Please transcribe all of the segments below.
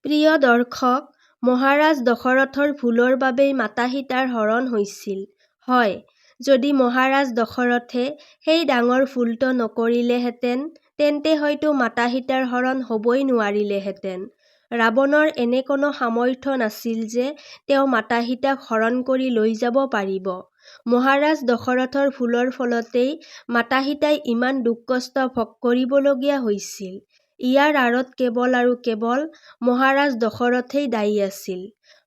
প্ৰিয় দৰ্শক, মহাৰাজ দশৰথৰ ভুলৰ বাবেই মাতা সীতাৰ হৰণ হৈছিল। হয়, যদি মহাৰাজ দশৰথে সেই ডাঙৰ ভুলটো নকৰিলেহেঁতেন, তেন্তে হয়তো মাতা সীতাৰ হৰণ হ'বই নোৱাৰিলেহেঁতেন। ৰাৱণৰ এনে কোনো সামৰ্থ্য নাছিল যে তেওঁ মাতা সীতাক হৰণ কৰি লৈ যাব পাৰিব। মহাৰাজ দশৰথৰ ভুলৰ ফলতেই মাতা সীতাই ইমান দুখ কষ্ট ভোগ কৰিবলগীয়া হৈছিল। ইয়াৰ আঁৰত কেৱল আৰু কেৱল মহাৰাজ দশৰথেই দায়ী আছিল।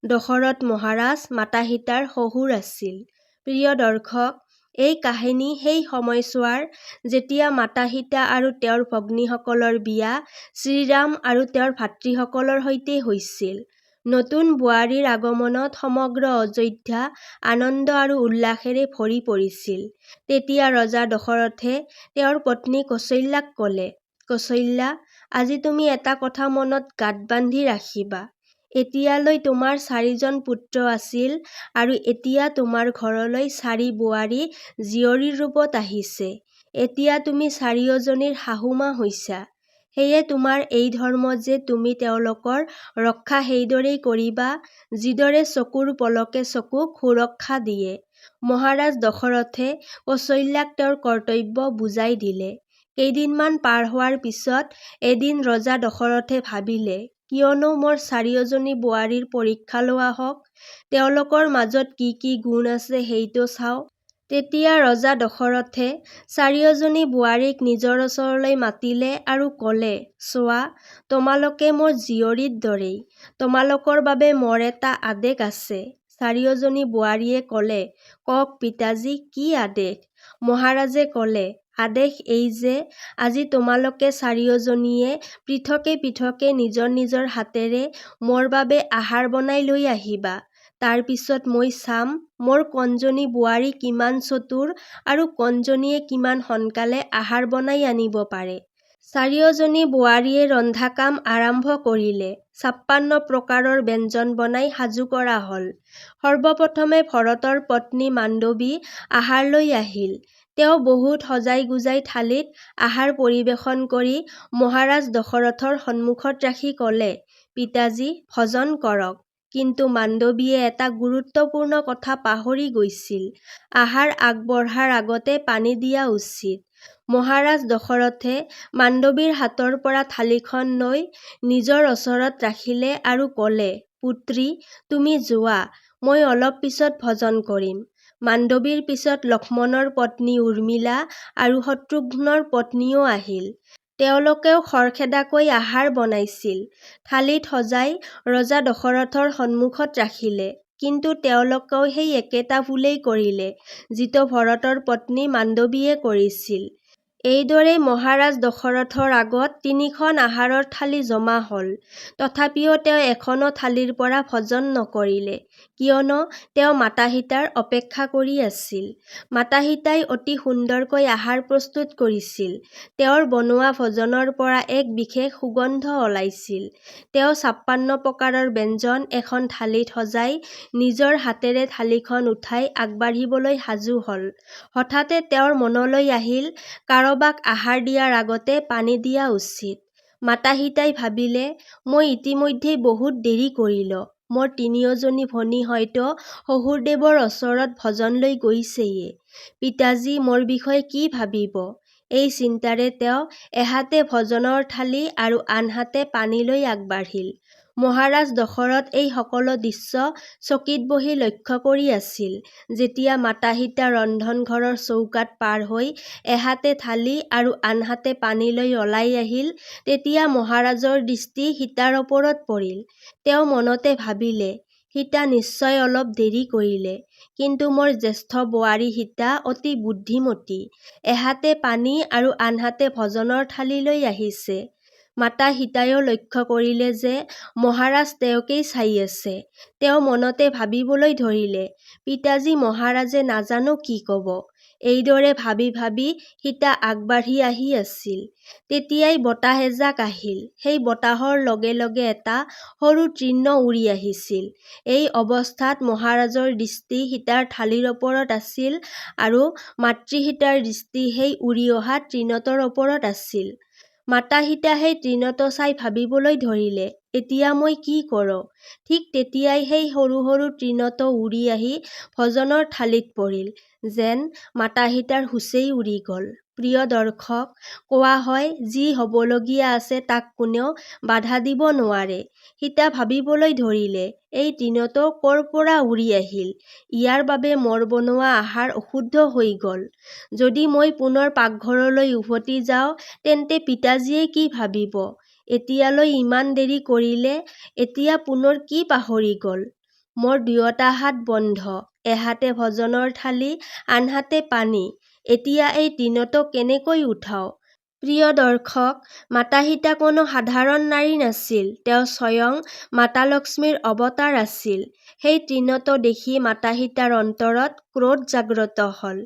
দশৰথ মহাৰাজ মাতা সীতাৰ শহুৰ আছিল। প্ৰিয় দৰ্শক, এই কাহিনী সেই সময়ছোৱাৰ যেতিয়া মাতা সীতা আৰু তেওঁৰ ভগ্নীসকলৰ বিয়া শ্ৰীৰাম আৰু তেওঁৰ ভাতৃসকলৰ সৈতে হৈছিল। নতুন বোৱাৰীৰ আগমনত সমগ্ৰ অযোধ্যা আনন্দ আৰু উল্লাসেৰে ভৰি পৰিছিল। তেতিয়া ৰজা দশৰথে তেওঁৰ পত্নী কৌশল্যাক ক'লে, "কৌশল্যা, আজি তুমি এটা কথা মনত গাঁত বান্ধি ৰাখিবা। এতিয়ালৈ তোমাৰ 4জন পুত্ৰ আছিল আৰু এতিয়া তোমাৰ ঘৰলৈ 4 বোৱাৰী জীয়ৰীৰ ৰূপত আহিছে। এতিয়া তুমি 4জনীৰ শাহুমা হৈছা। সেয়ে তোমাৰ এই ধৰ্ম যে তুমি তেওঁলোকৰ ৰক্ষা সেইদৰেই কৰিবা, যিদৰে চকুৰ পলকে চকুক সুৰক্ষা দিয়ে।" মহাৰাজ দশৰথে কৌশল্যাক তেওঁৰ কৰ্তব্য বুজাই দিলে। কেইদিনমান পাৰ হোৱাৰ পিছত এদিন ৰজা দশৰথে ভাবিলে, কিয়নো মোৰ 4জনী বোৱাৰীৰ পৰীক্ষা লোৱা হওক, তেওঁলোকৰ মাজত কি কি গুণ আছে সেইটো চাওঁ। তেতিয়া ৰজা দশৰথে 4জনী বোৱাৰীক নিজৰ ওচৰলৈ মাতিলে আৰু ক'লে, "চোৱা, তোমালোকে মোৰ জীয়ৰীৰ দৰেই। তোমালোকৰ বাবে মোৰ এটা আদেশ আছে।" 4জনী বোৱাৰীয়ে ক'লে, "কওক পিতাজী, কি আদেশ?" মহাৰাজে ক'লে, "আদেশ এই যে আজি তোমালোকে 4জনীয়ে পৃথকে পৃথকে নিজৰ নিজৰ হাতেৰে মোৰ বাবে আহাৰ বনাই লৈ আহিবা। তাৰ পিছত মই চাম মোৰ কোনজনী বোৱাৰী কিমান চতুৰ আৰু কোনজনীয়ে কিমান সোনকালে আহাৰ বনাই আনিব পাৰে।" 4জনী বোৱাৰীয়ে ৰন্ধা কাম আৰম্ভ কৰিলে। 56 প্ৰকাৰৰ ব্যঞ্জন বনাই সাজু কৰা হ'ল। সৰ্বপ্ৰথমে ভৰতৰ পত্নী মাণ্ডৱী আহাৰ লৈ আহিল। তেওঁ বহুত সজাই-গুজাই থালিত আহাৰ পৰিৱেশন কৰি মহাৰাজ দশৰথৰ সন্মুখত ৰাখি ক'লে, "পিতাজী, ভোজন কৰক।" কিন্তু মাণ্ডৱীয়ে এটা গুৰুত্বপূৰ্ণ কথা পাহৰি গৈছিল। আহাৰ আগবঢ়াৰ আগতে পানী দিয়া উচিত। মহাৰাজ দশৰথে মাণ্ডৱীৰ হাতৰ পৰা থালিখন লৈ নিজৰ ওচৰত ৰাখিলে আৰু ক'লে, "পুত্ৰী, তুমি যোৱা, মই অলপ পিছত ভোজন কৰিম।" মাণ্ডৱীৰ পিছত লক্ষ্মণৰ পত্নী উৰ্মিলা আৰু শত্ৰুঘ্নৰ পত্নীও আহিল। তেওঁলোকেও খৰখেদাকৈ আহাৰ বনাইছিল। থালিত সজাই ৰজা দশৰথৰ সন্মুখত ৰাখিলে। কিন্তু তেওঁলোকেও সেই একেটা ভুলেই কৰিলে, যিটো ভৰতৰ পত্নী মাণ্ডৱীয়ে কৰিছিল। এইদৰে মহাৰাজ দশৰথৰ আগত 3খন আহাৰৰ থালি জমা হ'ল। তথাপিও তেওঁ এখনো থালিৰ পৰা ভোজন নকৰিলে, কিয়নো তেওঁ মাতা সীতাৰ অপেক্ষা কৰি আছিল। মাতা সীতাই অতি সুন্দৰকৈ আহাৰ প্ৰস্তুত কৰিছিল। তেওঁৰ বনোৱা ভোজনৰ পৰা এক বিশেষ সুগন্ধ ওলাইছিল। তেওঁ 56 প্ৰকাৰৰ ব্যঞ্জন এখন থালিত সজাই নিজৰ হাতেৰে থালিখন উঠাই আগবাঢ়িবলৈ সাজু হ'ল। হঠাতে তেওঁৰ মনলৈ আহিল, কাৰোবাক আহাৰ দিয়াৰ আগতে পানী দিয়া উচিত। মাতা সীতাই ভাবিলে, "মই ইতিমধ্যেই বহুত দেৰি কৰিলোঁ। মোৰ 3জনী ভনী হয়তো শহুৰদেৱৰ ওচৰত ভোজন লৈ গৈছেয়ে। পিতাজী মোৰ বিষয়ে কি ভাবিব?" এই চিন্তাৰে তেওঁ এহাতে ভোজনৰ থালি আৰু আনহাতে পানী লৈ আগবাঢ়িল। মহাৰাজ দশৰথ এই সকলো দৃশ্য চকীত বহি লক্ষ্য কৰি আছিল। যেতিয়া মাতা সীতা ৰন্ধনঘৰৰ চৌকাত পাৰ হৈ এহাতে থালি আৰু আনহাতে পানী লৈ ওলাই আহিল, তেতিয়া মহাৰাজৰ দৃষ্টি সীতাৰ ওপৰত পৰিল। তেওঁ মনতে ভাবিলে, "সীতা নিশ্চয় অলপ দেৰি কৰিলে। কিন্তু মোৰ জ্যেষ্ঠ বোৱাৰী সীতা অতি বুদ্ধিমতী। এহাতে পানী আৰু আনহাতে ভোজনৰ থালি লৈ আহিছে।" মাতা সীতাইও লক্ষ্য কৰিলে যে মহাৰাজ তেওঁকেই চাই আছে। তেওঁ মনতে ভাবিবলৈ ধৰিলে, "পিতাজী মহাৰাজে নাজানো কি ক'ব।" এইদৰে ভাবি ভাবি সীতা আগবাঢ়ি আহি আছিল। তেতিয়াই বতাহ এজাক আহিল। সেই বতাহৰ লগে লগে এটা সৰু তৃণ উৰি আহিছিল। এই অৱস্থাত মহাৰাজৰ দৃষ্টি সীতাৰ থালিৰ ওপৰত আছিল আৰু মাতৃ সীতাৰ দৃষ্টি সেই উৰি অহা তৃণটোৰ ওপৰত আছিল। মাতা সীতা সেই তৃণটো চাই ভাবিবলৈ ধৰিলে, এতিয়া মই কি কৰোঁ? ঠিক তেতিয়াই সেই সৰু সৰু তৃণটো উৰি আহি ভজনৰ থালিত পৰিল, যেন মাতা সীতাৰ হুঁচেই উৰি গ'ল। প্ৰিয় দৰ্শক, কোৱা হয় যি হ'বলগীয়া আছে তাক কোনেও বাধা দিব নোৱাৰে। সীতা ভাবিবলৈ ধৰিলে, এই তৃণটো ক'ৰ পৰা উৰি আহিল? ইয়াৰ বাবে মোৰ বনোৱা আহাৰ অশুদ্ধ হৈ গ'ল। যদি মই পুনৰ পাকঘৰলৈ উভতি যাওঁ তেন্তে পিতাজীয়ে কি ভাবিব? এতিয়ালৈ ইমান দেৰি কৰিলে, এতিয়া পুনৰ কি পাহৰি গ'ল? মোৰ দুয়োটা হাত বন্ধ, এহাতে ভজনৰ থালি, আনহাতে পানী। এতিয়া এই তৃণটো কেনেকৈ উঠাওঁ? প্ৰিয় দৰ্শক, মাতা সীতা কোনো সাধাৰণ নাৰী নাছিল, তেওঁ স্বয়ং মাতা লক্ষ্মীৰ অৱতাৰ আছিল। সেই তৃণটো দেখি মাতা সীতাৰ অন্তৰত ক্ৰোধ জাগ্ৰত হ'ল।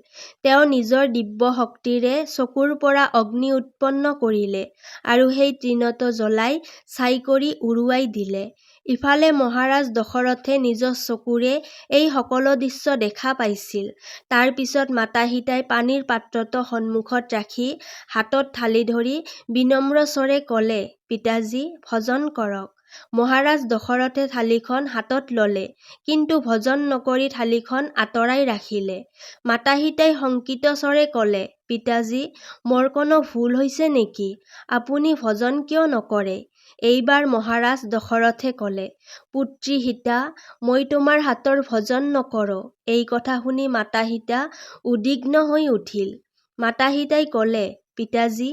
তেওঁ নিজৰ দিব্য শক্তিৰে চকুৰ পৰা অগ্নি উৎপন্ন কৰিলে আৰু সেই তৃণটো জ্বলাই ছাই কৰি উৰুৱাই দিলে। ইফালে মহাৰাজ দশৰথে নিজৰ চকুৰে এই সকলো দৃশ্য দেখা পাইছিল। তাৰ পিছত মাতা সীতাই পানীৰ পাত্ৰটো সন্মুখত ৰাখি হাতত থালি ধৰি বিনম্ৰ স্বৰে ক'লে, পিতাজী, ভজন কৰক। মহাৰাজ দশৰথে থালিখন হাতত ল'লে, কিন্তু ভজন নকৰি থালিখন আঁতৰাই ৰাখিলে। মাতা সীতাই শংকিত স্বৰে ক'লে, পিতাজী, মোৰ কোনো ভুল হৈছে নেকি? আপুনি ভজন কিয় নকৰে? এইবাৰ মহাৰাজ দশৰথে ক'লে, পুত্ৰী সীতা, মই তোমাৰ হাতৰ ভজন নকৰোঁ। এই কথা শুনি মাতা সীতা উদ্বিগ্ন হৈ উঠিল। মাতা সীতাই ক'লে, পিতাজী,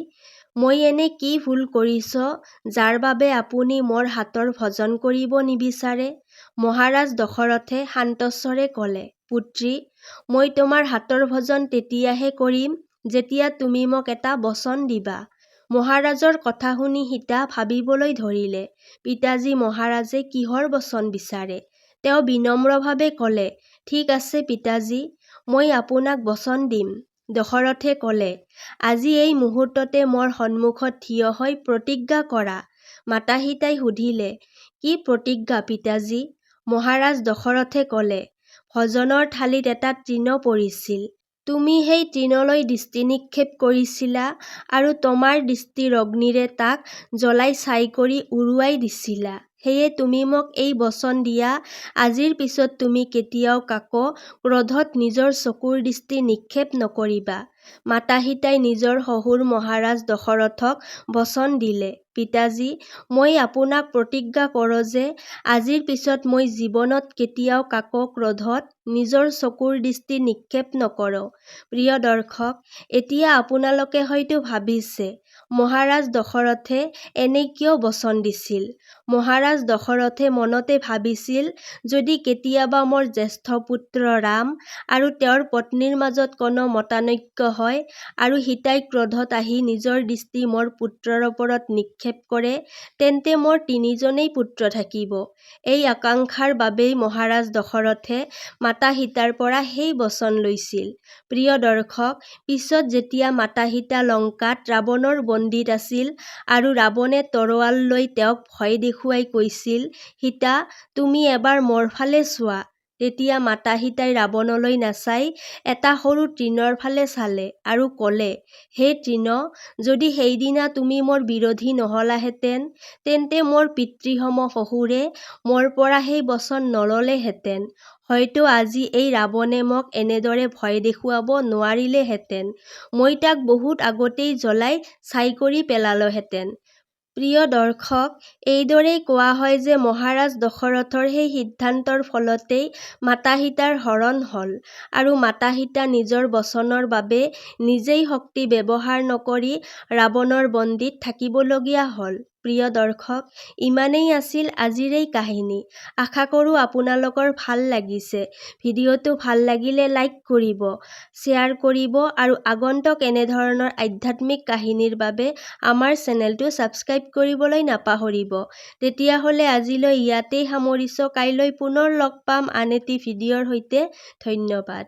মই এনে কি ভুল কৰিছোঁ যাৰ বাবে আপুনি মোৰ হাতৰ ভজন কৰিব নিবিচাৰে? মহাৰাজ দশৰথে শান্তস্বৰে ক'লে, পুত্ৰী, মই তোমাৰ হাতৰ ভজন তেতিয়াহে কৰিম যেতিয়া তুমি মোক এটা বচন দিবা। মহাৰাজৰ কথা শুনি সীতা ভাবিবলৈ ধৰিলে, পিতাজী মহাৰাজে কিহৰ বচন বিচাৰে? তেওঁ বিনম্ৰভাৱে ক'লে, ঠিক আছে পিতাজী, মই আপোনাক বচন দিম। দশৰথে ক'লে, আজি এই মুহূৰ্ততে মোৰ সন্মুখত থিয় হৈ প্ৰতিজ্ঞা কৰা। মাতা সীতাই সুধিলে, কি প্ৰতিজ্ঞা পিতাজী? মহাৰাজ দশৰথে ক'লে, ভজনৰ থালিত এটা তৃণ পৰিছিল। তুমি সেই তৃণলৈ দৃষ্টি নিক্ষেপ কৰিছিলা আৰু তোমাৰ দৃষ্টিৰ অগ্নিৰে তাক জ্বলাই ছাই কৰি উৰুৱাই দিছিলা। সেয়ে তুমি মোক এই বচন দিয়া, আজিৰ পিছত তুমি কেতিয়াও কাকো ক্ৰোধত নিজৰ চকুৰ দৃষ্টি নিক্ষেপ নকৰিবা। মাতা সীতাই নিজৰ শহুৰ মহাৰাজ দশৰথক বচন দিলে, পিতাজী, মই আপোনাক প্ৰতিজ্ঞা কৰোঁ যে আজিৰ পিছত মই জীৱনত কেতিয়াও কাকো ক্ৰোধত নিজৰ চকুৰ দৃষ্টি নিক্ষেপ নকৰোঁ। প্ৰিয় দৰ্শক, এতিয়া আপোনালোকে হয়তো ভাবিছে, মহাৰাজ দশৰথে এনে কিয় বচন দিছিল? মহাৰাজ দশৰথে মনতে ভাবিছিল, যদি কেতিয়াবা মোৰ জ্যেষ্ঠ পুত্ৰ ৰাম আৰু তেওঁৰ পত্নীৰ মাজত কোনো মতানৈক্য হয় আৰু সীতাই ক্ৰোধত আহি নিজৰ দৃষ্টি মোৰ পুত্ৰৰ ওপৰত নিক্ষেপ কৰে, তেন্তে মোৰ তিনিজনেই পুত্ৰ থাকিব। এই আকাংক্ষাৰ বাবেই মহাৰাজ দশৰথে মাতা সীতাৰ পৰা সেই বচন লৈছিল। প্ৰিয় দৰ্শক, পিছত যেতিয়া মাতা সীতা লংকাত ৰাৱণৰ বন্দীত আছিল আৰু ৰাৱণে তৰোৱাল লৈ তেওঁক ভয় দেখুৱাই কৈছিল, সীতা, তুমি এবাৰ মোৰ ফালে চোৱা, তেতিয়া মাতা সীতাই ৰাৱণলৈ নাচাই এটা সৰু তৃণৰ ফালে চালে আৰু ক'লে, হে তৃণ, যদি সেইদিনা তুমি মোৰ বিৰোধী নহলাহেঁতেন, তেন্তে মোৰ পিতৃসম শহুৰে মোৰ পৰা সেই বচন নললেহেঁতেন। হয়তো আজি এই ৰাৱণে মোক এনেদৰে ভয় দেখুৱাব নোৱাৰিলেহেঁতেন। মই তাক বহুত আগতেই জ্বলাই ছাই কৰি পেলালোহেঁতেন। প্ৰিয় দৰ্শক, এইদৰেই কোৱা হয় যে মহাৰাজ দশৰথৰ সেই সিদ্ধান্তৰ ফলতেই মাতা সীতাৰ হৰণ হ'ল আৰু মাতা সীতা নিজৰ বচনৰ বাবে নিজেই শক্তি ব্যৱহাৰ নকৰি ৰাৱণৰ বন্দীত থাকিবলগীয়া হ'ল। প্ৰিয় দৰ্শক, ইমানেই আছিল আজিৰ এই কাহিনী। আশা কৰোঁ আপোনালোকৰ ভাল লাগিছে। ভিডিঅ'টো ভাল লাগিলে লাইক কৰিব, শ্বেয়াৰ কৰিব আৰু আগন্তুক এনেধৰণৰ আধ্যাত্মিক কাহিনীৰ বাবে আমাৰ চেনেলটো ছাবস্ক্ৰাইব কৰিবলৈ নাপাহৰিব। তেতিয়াহ'লে আজিলৈ ইয়াতেই সামৰিছোঁ, কাইলৈ পুনৰ লগ পাম আন এটি ভিডিঅ'ৰ সৈতে। ধন্যবাদ।